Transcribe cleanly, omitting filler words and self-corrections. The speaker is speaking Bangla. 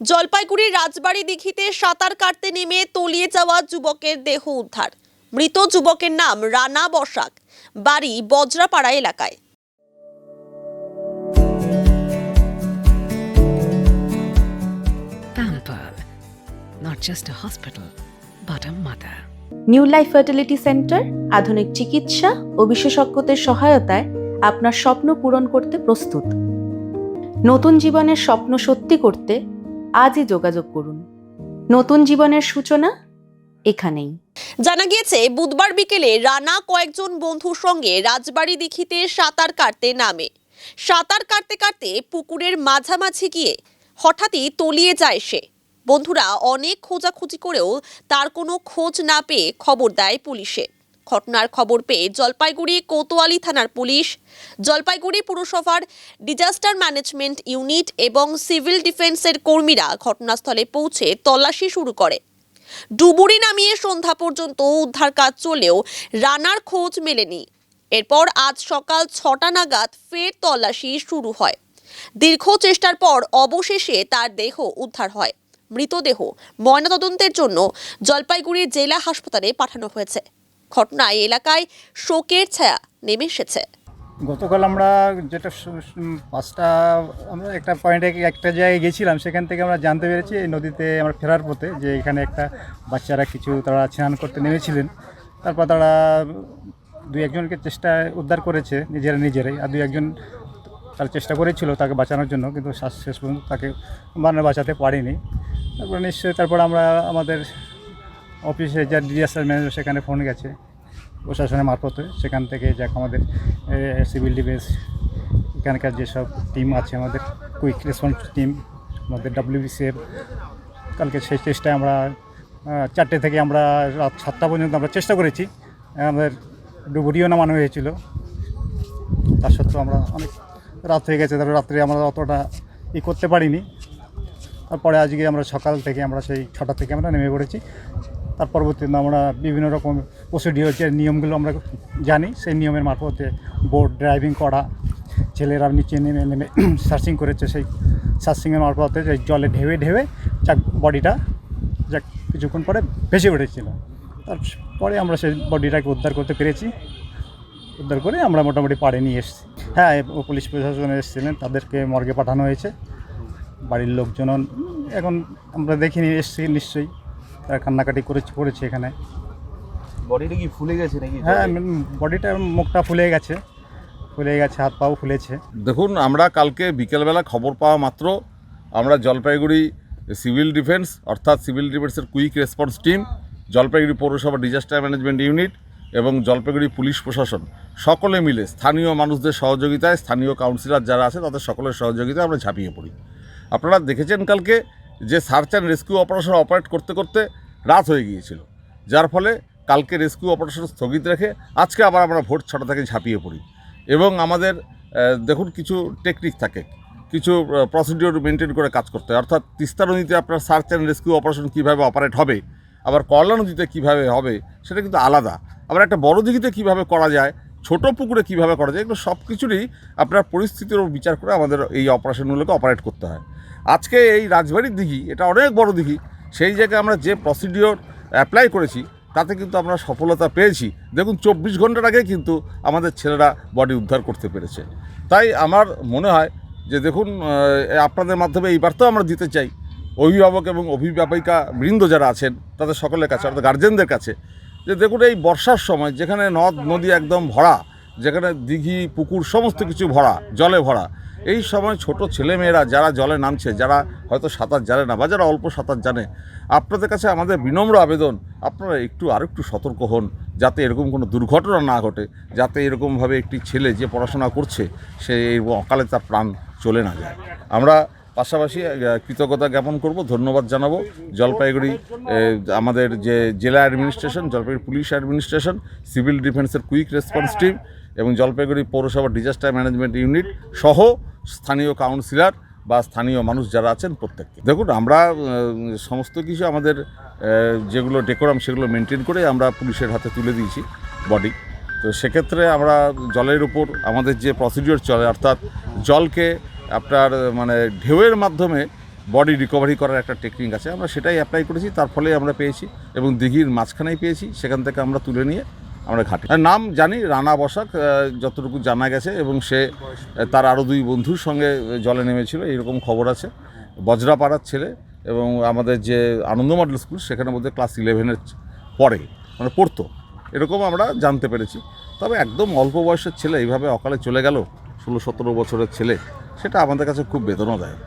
জলপাইগুড়ির রাজবাড়ী দিঘিতে সাঁতার কাটতে নেমে তলিয়ে যাওয়া যুবকের দেহ উদ্ধার। মৃত যুবকের নাম রানা বসাক, বাড়ি বজ্রাপাড়া এলাকায়। Pampered, not just a hospital, but a mother. New life fertility centre আধুনিক চিকিৎসা ও বিশেষজ্ঞদের সহায়তায় আপনার স্বপ্ন পূরণ করতে প্রস্তুত। নতুন জীবনের স্বপ্ন সত্যি করতে আজই যোগাযোগ করুন। নতুন জীবনের সূচনা এখানেই। জানা গিয়েছে, বুধবার বিকেলে রানা কয়েকজন বন্ধুর সঙ্গে রাজবাড়ী দিঘিতে সাঁতার কাটতে নামে। সাঁতার কাটতে কাটতে পুকুরের মাঝামাঝি গিয়ে হঠাৎই তলিয়ে যায় সে। বন্ধুরা অনেক খোঁজাখুঁজি করেও তার কোনো খোঁজ না পেয়ে খবর দেয় পুলিশে। ঘটনার খবর পেয়ে জলপাইগুড়ি কোতোয়ালি থানার পুলিশ, জলপাইগুড়ি পুরসভার ডিজাস্টার ম্যানেজমেন্ট ইউনিট এবং সিভিল ডিফেন্সের কর্মীরা ঘটনাস্থলে পৌঁছে তল্লাশি শুরু করে। ডুবুরি নামিয়ে সন্ধ্যা পর্যন্ত উদ্ধার কাজ চলেও রানার খোঁজ মেলেনি। এরপর আজ সকাল 6টা নাগাদ ফের তল্লাশি শুরু হয়। দীর্ঘ চেষ্টার পর অবশেষে তার দেহ উদ্ধার হয়। মৃতদেহ ময়নাতদন্তের জন্য জলপাইগুড়ি জেলা হাসপাতালে পাঠানো হয়েছে। ঘটনায় এলাকায় শোকের ছায়া নেমে এসেছে। গতকাল আমরা যেটা আমরা একটা পয়েন্টে একটা জায়গায় গেছিলাম, সেখান থেকে আমরা জানতে পেরেছি এই নদীতে আমরা ফেরার পথে যে এখানে একটা বাচ্চারা তারা স্নান করতে নেমেছিলেন। তারপর তারা দুই একজনকে উদ্ধার করেছে নিজেরাই, আর দুই একজন তারা চেষ্টা করেছিল তাকে বাঁচানোর জন্য, কিন্তু শেষ পর্যন্ত তাকে বাঁচাতে পারেনি। তারপর আমরা আমাদের অফিসে যা ডিজাস্টার ম্যানেজার সেখানে ফোন গেছে প্রশাসনের মারফতে, সেখান থেকে যাক আমাদের সিভিল ডিফেন্স এখানকার যেসব টিম আছে, আমাদের কুইক রেসপন্স টিম, আমাদের WBCF, কালকে সেই চেষ্টায় আমরা 4টে থেকে আমরা রাত 7টা পর্যন্ত আমরা চেষ্টা করেছি। আমাদের ডুবুরিও নামানো হয়েছিল, তার সত্ত্বেও আমরা অনেক রাত হয়ে গেছে, তারপরে রাত্রে আমরা অতটা করতে পারিনি। তারপরে আজকে আমরা সকাল থেকে আমরা সেই 6টা থেকে আমরা নেমে পড়েছি। তার পরবর্তীতে আমরা বিভিন্ন রকম প্রসিডিওর যে নিয়মগুলো আমরা জানি, সেই নিয়মের মারফতে বোট ড্রাইভিং করা, ছেলেরা নিচে নেমে সার্চিং করেছে। সেই সার্চিংয়ের মারফতে সেই জলে ঢেউে যাক বডিটা যাক কিছুক্ষণ পরে ভেসে উঠেছিল। তারপরে আমরা সেই বডিটাকে উদ্ধার করতে পেরেছি। উদ্ধার করে আমরা মোটামুটি পাড়ে নিয়ে এসেছি। হ্যাঁ, পুলিশ প্রশাসন এসেছিলেন, তাদেরকে মর্গে পাঠানো হয়েছে। বাড়ির লোকজন এখন আমরা দেখিনি, এসেছি নিশ্চয়ই, তারা কান্নাকাটি করেছে এখানে। বডিটা কি ফুলে গেছে নাকি? হ্যাঁ, বডিটার মুখটা ফুলে গেছে, হাত পাও ফুলেছে। দেখুন, আমরা কালকে বিকেলবেলা খবর পাওয়া মাত্র আমরা জলপাইগুড়ি সিভিল ডিফেন্স অর্থাৎ সিভিল ডিফেন্সের কুইক রেসপন্স টিম, জলপাইগুড়ি পৌরসভা ডিজাস্টার ম্যানেজমেন্ট ইউনিট এবং জলপাইগুড়ি পুলিশ প্রশাসন সকলে মিলে স্থানীয় মানুষদের সহযোগিতায়, স্থানীয় কাউন্সিলর যারা আছে তাদের সকলের সহযোগিতায় আমরা ঝাঁপিয়ে পড়ি। আপনারা দেখেছেন কালকে যে search and rescue operation operate করতে করতে রাত হয়ে গিয়েছিল, যার ফলে কালকে রেস্কিউ অপারেশন স্থগিত রেখে আজকে আবার আমরা ভোর 6টা থেকে ঝাঁপিয়ে পড়ি। এবং আমাদের দেখুন কিছু টেকনিক থাকে, কিছু প্রসিডিওর মেনটেন করে কাজ করতে হয়। অর্থাৎ তিস্তা নদীতে আপনার সার্চ অ্যান্ড রেস্কিউ অপারেশন কীভাবে অপারেট হবে, আবার করলা নদীতে কীভাবে হবে সেটা কিন্তু আলাদা। আবার একটা বড় দিঘিতে কীভাবে করা যায়, ছোট পুকুরে কীভাবে করা যায়, এগুলো সব কিছুরই আপনার পরিস্থিতির উপর বিচার করে আমাদের এই অপারেশনগুলোকে অপারেট করতে হয়। আজকে এই রাজবাড়ির দিঘি, এটা অনেক বড় দিঘি, সেই জায়গায় আমরা যে প্রসিডিওর অ্যাপ্লাই করেছি তাতে কিন্তু আমরা সফলতা পেয়েছি। দেখুন, 24 ঘন্টার আগে কিন্তু আমাদের ছেলেরা বডি উদ্ধার করতে পেরেছে। তাই আমার মনে হয় যে দেখুন, আপনাদের মাধ্যমে এই বার্তাও আমরা দিতে চাই অভিভাবক এবং অভিভাবিকা বৃন্দ যারা আছেন তাদের সকলের কাছে, অর্থাৎ গার্জেনদের কাছে, যে দেখুন এই বর্ষার সময় যেখানে নদ নদী একদম ভরা, যেখানে দিঘি পুকুর সমস্ত কিছু ভরা, জলে ভরা, এই সময় ছোট ছেলেমেয়েরা যারা জলে নামছে, যারা হয়তো সাঁতার জানে না বা যারা অল্প সাঁতার জানে, আপনাদের কাছে আমাদের বিনম্র আবেদন, আপনারা আরেকটু সতর্ক হন, যাতে এরকম কোনো দুর্ঘটনা না ঘটে, যাতে এরকমভাবে একটি ছেলে যে পড়াশোনা করছে সে এই অকালে তার প্রাণ চলে না যায়। আমরা পাশাপাশি কৃতজ্ঞতা জ্ঞাপন করব, ধন্যবাদ জানাবো জলপাইগুড়ি আমাদের যে জেলা administration, Jalpaiguri police administration, civil ডিফেন্সের কুইক রেসপন্স টিম এবং জলপাইগুড়ি পৌরসভার ডিজাস্টার ম্যানেজমেন্ট ইউনিট সহ স্থানীয় কাউন্সিলর বা স্থানীয় মানুষ যারা আছেন প্রত্যেককে। দেখুন, আমরা সমস্ত কিছু আমাদের যেগুলো ডেকোরাম সেগুলো মেনটেন করে আমরা পুলিশের হাতে তুলে দিয়েছি বডি। তো সেক্ষেত্রে আমরা জলের উপর আমাদের যে প্রসিডিওর চলে, অর্থাৎ জলকে আপনার ঢেউয়ের মাধ্যমে বডি রিকভারি করার একটা টেকনিক আছে, আমরা সেটাই অ্যাপ্লাই করেছি, তার ফলে আমরা পেয়েছি এবং দিঘির মাঝখানেই পেয়েছি, সেখান থেকে আমরা তুলে নিয়ে আমরা ঘাটে। আর নাম জানি রানা বসাক, যতটুকু জানা গেছে, এবং সে তার আরও 2 বন্ধুর সঙ্গে জলে নেমেছিল এইরকম খবর আছে। বজরাপাড়ার ছেলে এবং আমাদের যে আনন্দ মডেল স্কুল সেখানের মধ্যে ক্লাস 11-এর পরে মানে পড়তো, এরকম আমরা জানতে পেরেছি। তবে একদম অল্প বয়সের ছেলে এইভাবে অকালে চলে গেল, 16-17 বছরের ছেলে, সেটা আমাদের কাছে খুব বেদনাদায়ক।